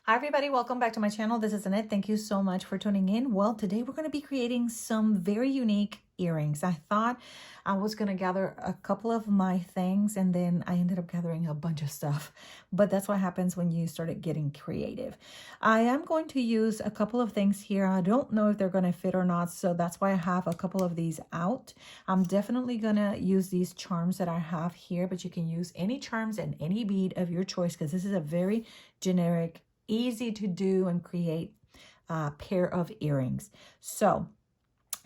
Hi everybody, welcome back to my channel. This is Annette. Thank you so much for tuning in. Well, today we're going to be creating some very unique earrings. I thought I was going to gather a couple of my things and then I ended up gathering a bunch of stuff. But that's what happens when you started getting creative. I am going to use a couple of things here. I don't know if they're going to fit or not, so that's why I have a couple of these out. I'm definitely going to use these charms that I have here, but you can use any charms and any bead of your choice because this is a very generic, easy to do and create pair of earrings. So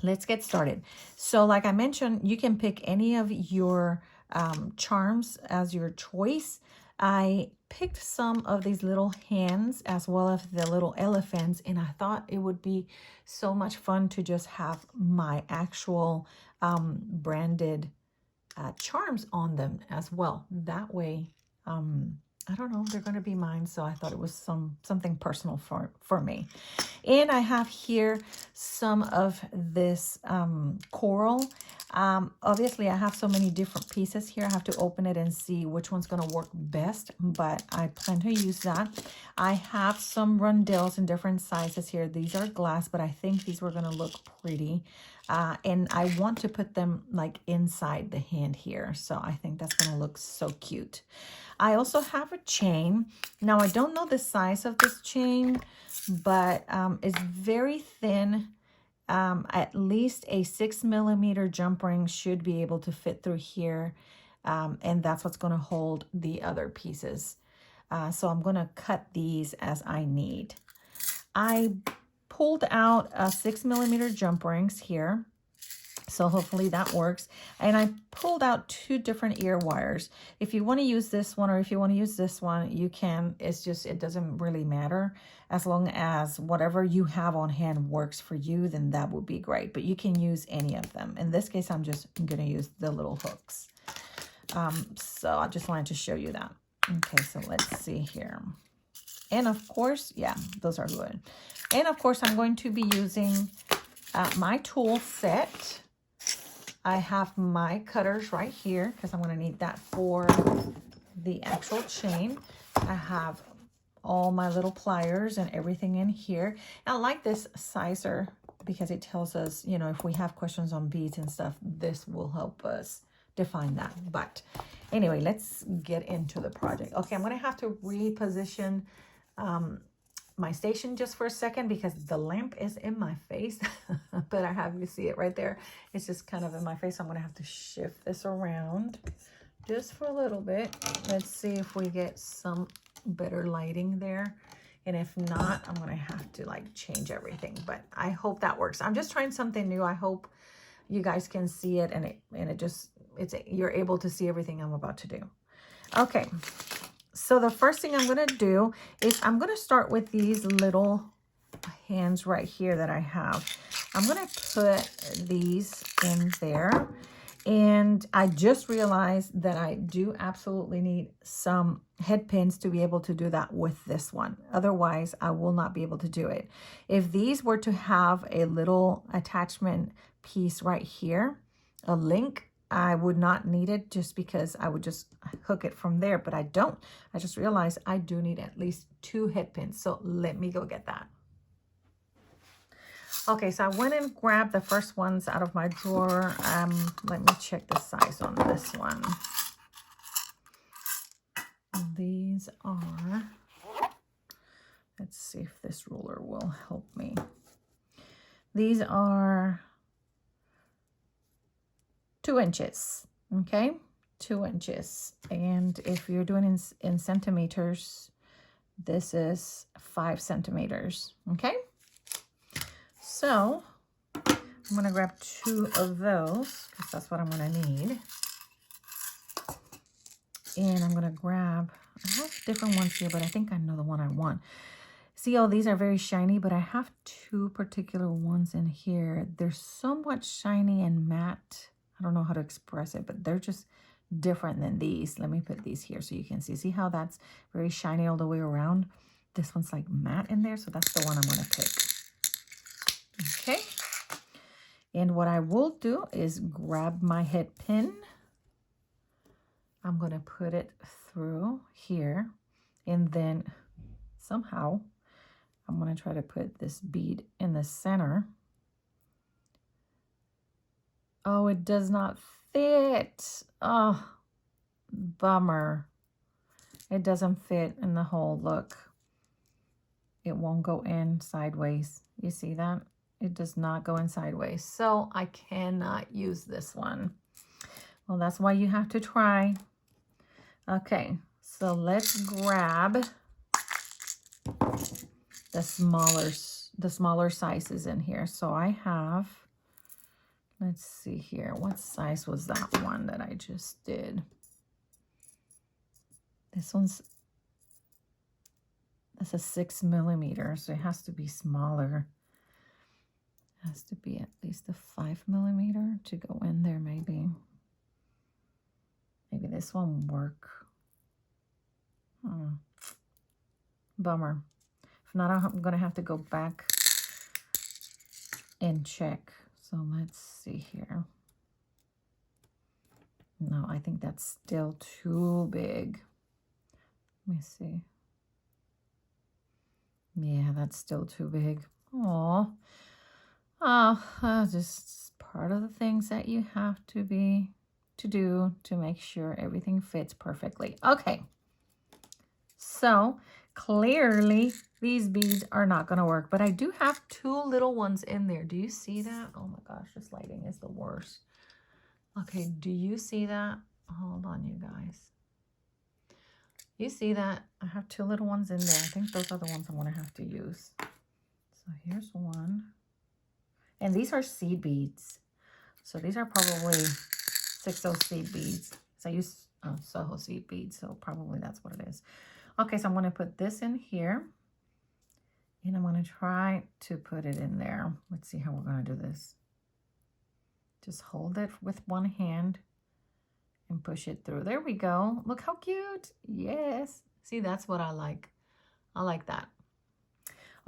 let's get started. So like I mentioned, you can pick any of your charms as your choice. I picked some of these little hands as well as the little elephants, and I thought it would be so much fun to just have my actual branded charms on them as well. That way, I don't know, they're going to be mine, so I thought it was something personal for me. And I have here some of this coral. Obviously, I have so many different pieces here. I have to open it and see which one's going to work best, but I plan to use that. I have some rondelles in different sizes here. These are glass, but I think these were going to look pretty. And I want to put them like inside the hand here. So I think that's going to look so cute. I also have a chain. Now, I don't know the size of this chain, but it's very thin. At least a 6mm jump ring should be able to fit through here. And that's what's going to hold the other pieces. So I'm going to cut these as I need. I pulled out 6mm jump rings here. So hopefully that works. And I pulled out 2 different ear wires. If you want to use this one or if you want to use this one, you can. It's just, it doesn't really matter. As long as whatever you have on hand works for you, then that would be great. But you can use any of them. In this case, I'm going to use the little hooks. So I just wanted to show you that. Okay, so let's see here. And of course, yeah, those are good. And of course, I'm going to be using my tool set. I have my cutters right here because I'm going to need that for the actual chain. I have all my little pliers and everything in here. And I like this sizer because it tells us, you know, if we have questions on beads and stuff, this will help us define that. But anyway, let's get into the project. Okay, I'm going to have to reposition my station just for a second because the lamp is in my face, but I have you see it right there. It's just kind of in my face. I'm going to have to shift this around just for a little bit. Let's see if we get some better lighting there. And if not, I'm going to have to like change everything, but I hope that works. I'm just trying something new. I hope you guys can see it and you're able to see everything I'm about to do. Okay. So the first thing I'm going to do is I'm going to start with these little hands right here that I have. I'm going to put these in there. And I just realized that I do absolutely need some head pins to be able to do that with this one. Otherwise, I will not be able to do it. If these were to have a little attachment piece right here, a link, I would not need it just because I would just hook it from there, but I don't. I just realized I do need at least 2 head pins. So let me go get that. Okay, so I went and grabbed the first ones out of my drawer. Let me check the size on this one. These are, let's see if this ruler will help me. These are 2 inches, okay? 2 inches. And if you're doing in centimeters, this is 5 centimeters, okay? So I'm going to grab 2 of those because that's what I'm going to need. And I'm going to grab, I have different ones here, but I think I know the one I want. See, all these are very shiny, but I have 2 particular ones in here. They're somewhat shiny and matte. I don't know how to express it, but they're just different than these. Let me put these here so you can see. See how that's very shiny all the way around? This one's like matte in there, so that's the one I'm going to pick. Okay. And what I will do is grab my head pin. I'm going to put it through here and then somehow I'm going to try to put this bead in the center. Oh, it does not fit. Oh, bummer. It doesn't fit in the hole. Look, it won't go in sideways. You see that? It does not go in sideways. So I cannot use this one. Well, that's why you have to try. Okay, so let's grab the smaller sizes in here. So I have, let's see here, what size was that one that I just did? This one's, that's a 6 millimeter, so it has to be smaller. It has to be at least a 5 millimeter to go in there, maybe. Maybe this one will work. Bummer. If not, I'm going to have to go back and check. So let's see here. No, I think that's still too big. Let me see. Yeah, that's still too big. Oh, just part of the things that you have to do to make sure everything fits perfectly. Okay. So clearly these beads are not going to work, but I do have 2 little ones in there. Do you see that? Oh my gosh, this lighting is the worst. Okay, do you see that? Hold on, you guys. You see that? I have 2 little ones in there. I think those are the ones I'm going to have to use. So here's one. And these are seed beads. So these are probably 6 seed beads. So I use Soho seed beads, so probably that's what it is. Okay, so I'm going to put this in here. And I'm going to try to put it in there. Let's see how we're going to do this. Just hold it with one hand and push it through. There we go. Look how cute. Yes. See, that's what I like. I like that.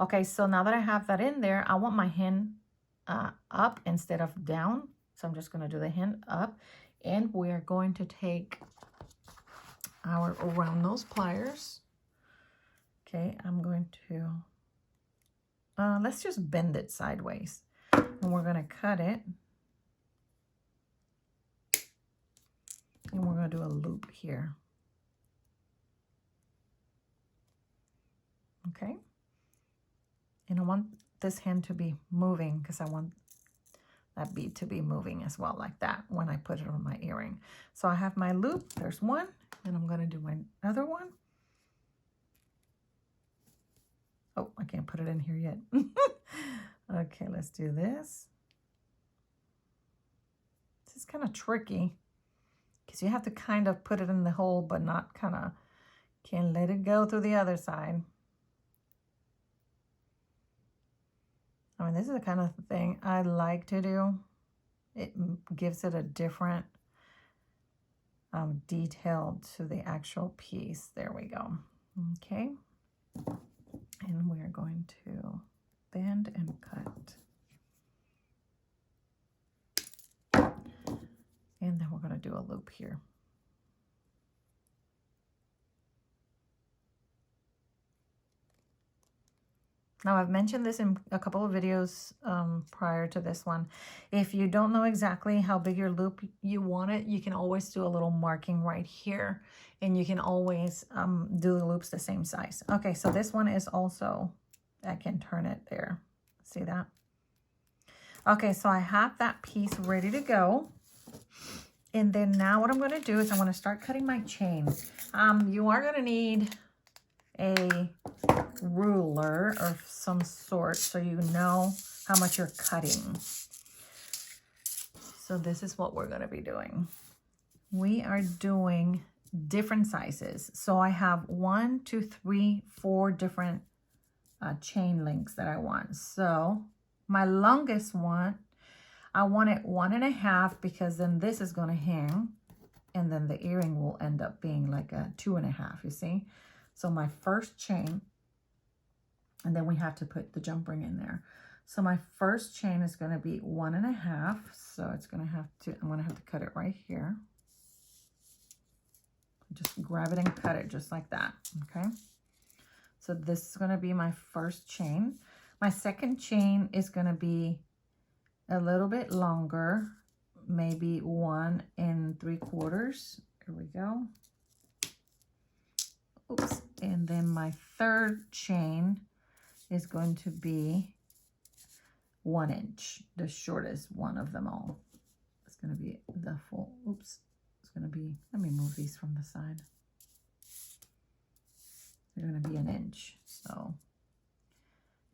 Okay, so now that I have that in there, I want my hand up instead of down. So I'm just going to do the hand up. And we're going to take our round nose pliers. Okay, I'm going to, let's just bend it sideways. And we're going to cut it. And we're going to do a loop here. Okay. And I want this hand to be moving because I want that bead to be moving as well, like that, when I put it on my earring. So I have my loop. There's one. And I'm going to do my other one. Oh, I can't put it in here yet. Okay, let's do this. This is kind of tricky because you have to kind of put it in the hole, but not kind of, can't let it go through the other side. I mean, this is the kind of thing I like to do. It gives it a different detail to the actual piece. There we go. Okay. And we're going to bend and cut. And then we're going to do a loop here. Now, I've mentioned this in a couple of videos prior to this one. If you don't know exactly how big your loop you want it, you can always do a little marking right here. And you can always do the loops the same size. Okay, so this one is also, I can turn it there. See that? Okay, so I have that piece ready to go. And then now what I'm going to do is I'm going to start cutting my chain. You are going to need a ruler of some sort so you know how much you're cutting. So this is what we're going to be doing. We are doing different sizes. So I have 1, 2, 3, 4 different chain links that I want. So my longest one, I want it 1.5 because then this is going to hang and then the earring will end up being like a 2.5, you see? So my first chain, and then we have to put the jump ring in there. So my first chain is going to be 1.5. So it's going to have to, I'm going to have to cut it right here. Just grab it and cut it just like that. Okay. So this is going to be my first chain. My second chain is going to be a little bit longer, maybe 1 3/4. Here we go. Oops. And then my third chain is going to be 1 inch, the shortest one of them all. It's going to be the full, oops, it's going to be, let me move these from the side. They're going to be 1 inch. So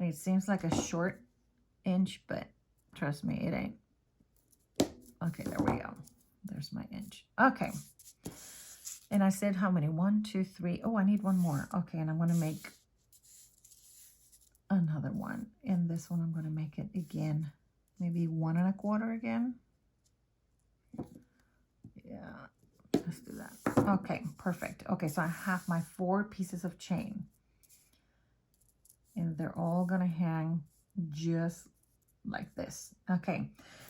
it seems like a short inch, but trust me, it ain't. Okay, there we go. There's my inch. Okay. And I said how many? 1, 2, 3. Oh, I need one more. Okay, and I'm going to make another one. And this one, I'm going to make it again, maybe 1 1/4 again. Yeah, let's do that. Okay, perfect. Okay, so I have my 4 pieces of chain. And they're all going to hang just like this. Okay,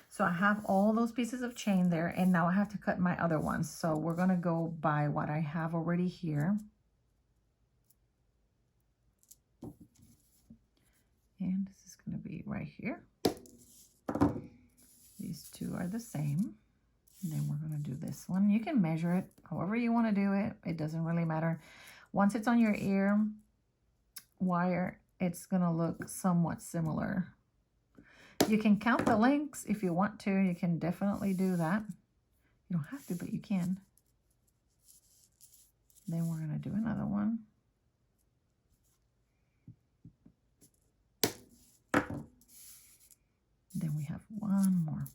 so I have all those pieces of chain there, and now I have to cut my other ones. So we're going to go by what I have already here. And this is going to be right here. These two are the same. And then we're going to do this one. You can measure it however you want to do it. It doesn't really matter. Once it's on your ear wire, it's going to look somewhat similar. You can count the links if you want to. You can definitely do that. You don't have to, but you can. Then we're going to do another one. Then we have one more.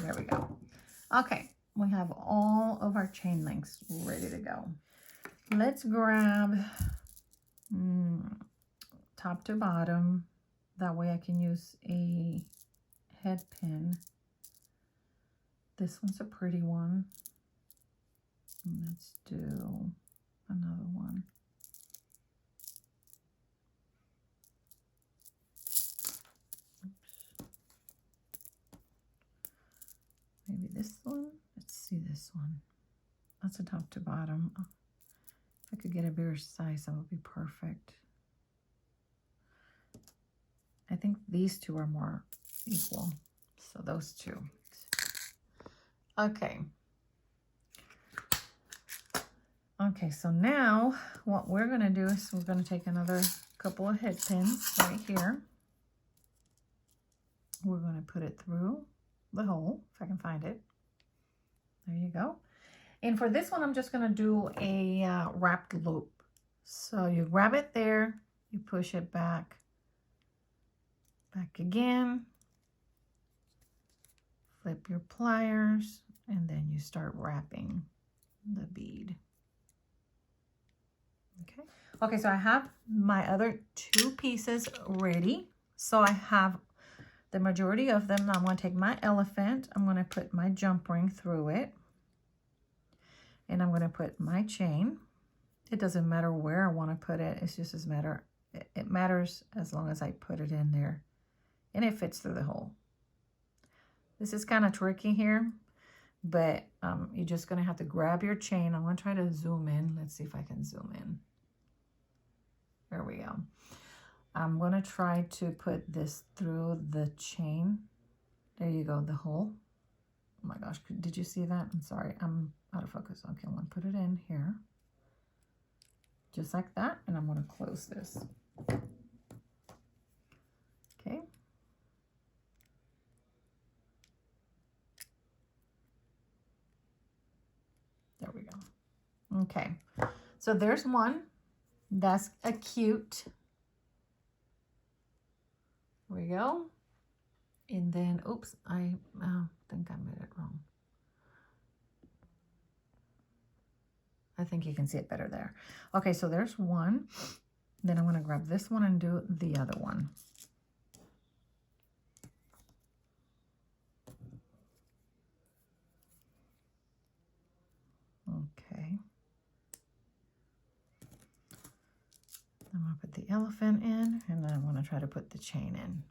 There we go. Okay, we have all of our chain links ready to go. Let's grab top to bottom. That way I can use a head pin. This one's a pretty one. Let's do another one. Oops. Maybe this one. Let's see this one. That's a top to bottom. Oh, if I could get a bigger size, that would be perfect. I think these two are more equal. So those two. Okay. Okay, so now what we're going to do is we're going to take another couple of head pins right here. We're going to put it through the hole, if I can find it. There you go. And for this one, I'm just going to do a wrapped loop. So you grab it there, you push it back again, flip your pliers, and then you start wrapping the bead. Okay, so I have my other 2 pieces ready. So I have the majority of them. Now I'm going to take my elephant. I'm going to put my jump ring through it. And I'm going to put my chain. It doesn't matter where I want to put it. It's just it matters as long as I put it in there. And it fits through the hole. This is kind of tricky here. But you're just going to have to grab your chain. I'm going to try to zoom in. Let's see if I can zoom in. There we go. I'm going to try to put this through the chain. There you go, the hole. Oh my gosh, did you see that? I'm sorry, I'm out of focus. Okay, I'm going to put it in here. Just like that, and I'm going to close this. Okay. There we go. Okay, so there's one. That's a cute. There we go. And then, oops, I think I made it wrong. I think you can see it better there. Okay, so there's one. Then I'm going to grab this one and do the other one. Okay. I'm going to put the elephant in, and then I'm going to try to put the chain in.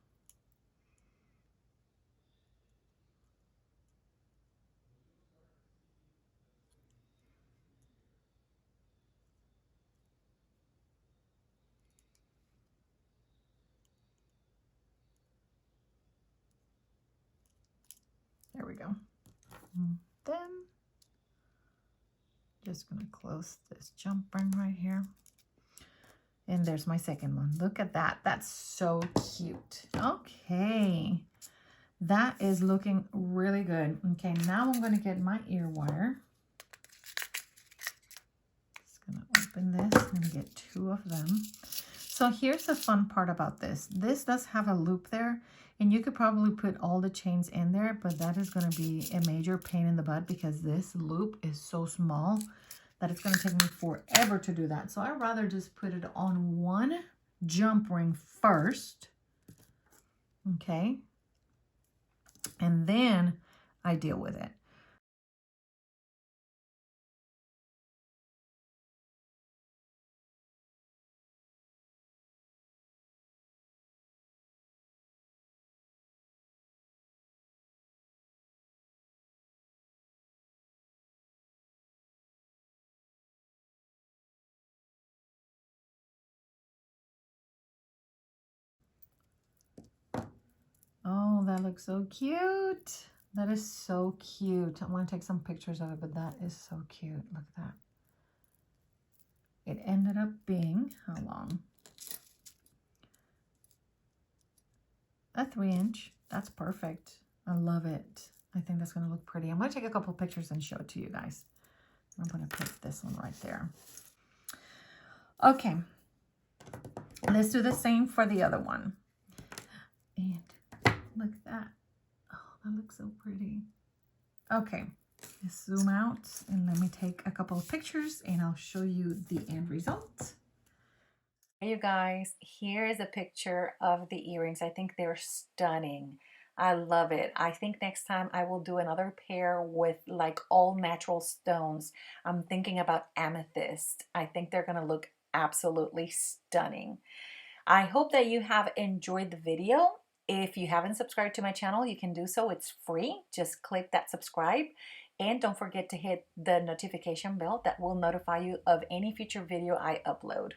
Then just gonna close this jump ring right here. And there's my second one. Look at that. That's so cute. Okay. That is looking really good. Okay, now I'm going to get my ear wire. Just going to open this. I'm going to get 2 of them. So here's the fun part about this. This does have a loop there, and you could probably put all the chains in there, but that is going to be a major pain in the butt because this loop is so small that it's going to take me forever to do that. So I'd rather just put it on one jump ring first. Okay. And then I deal with it. Oh, that looks so cute. That is so cute. I want to take some pictures of it, but that is so cute. Look at that. It ended up being, how long? A 3-inch. That's perfect. I love it. I think that's going to look pretty. I'm going to take a couple pictures and show it to you guys. I'm going to put this one right there. Okay. Let's do the same for the other one. And look at that. Oh, that looks so pretty. Okay, let's zoom out and let me take a couple of pictures and I'll show you the end result. Hey you guys, here is a picture of the earrings. I think they're stunning. I love it. I think next time I will do another pair with like all natural stones. I'm thinking about amethyst. I think they're gonna look absolutely stunning. I hope that you have enjoyed the video. If you haven't subscribed to my channel, you can do so. It's free. Just click that subscribe. And don't forget to hit the notification bell that will notify you of any future video I upload.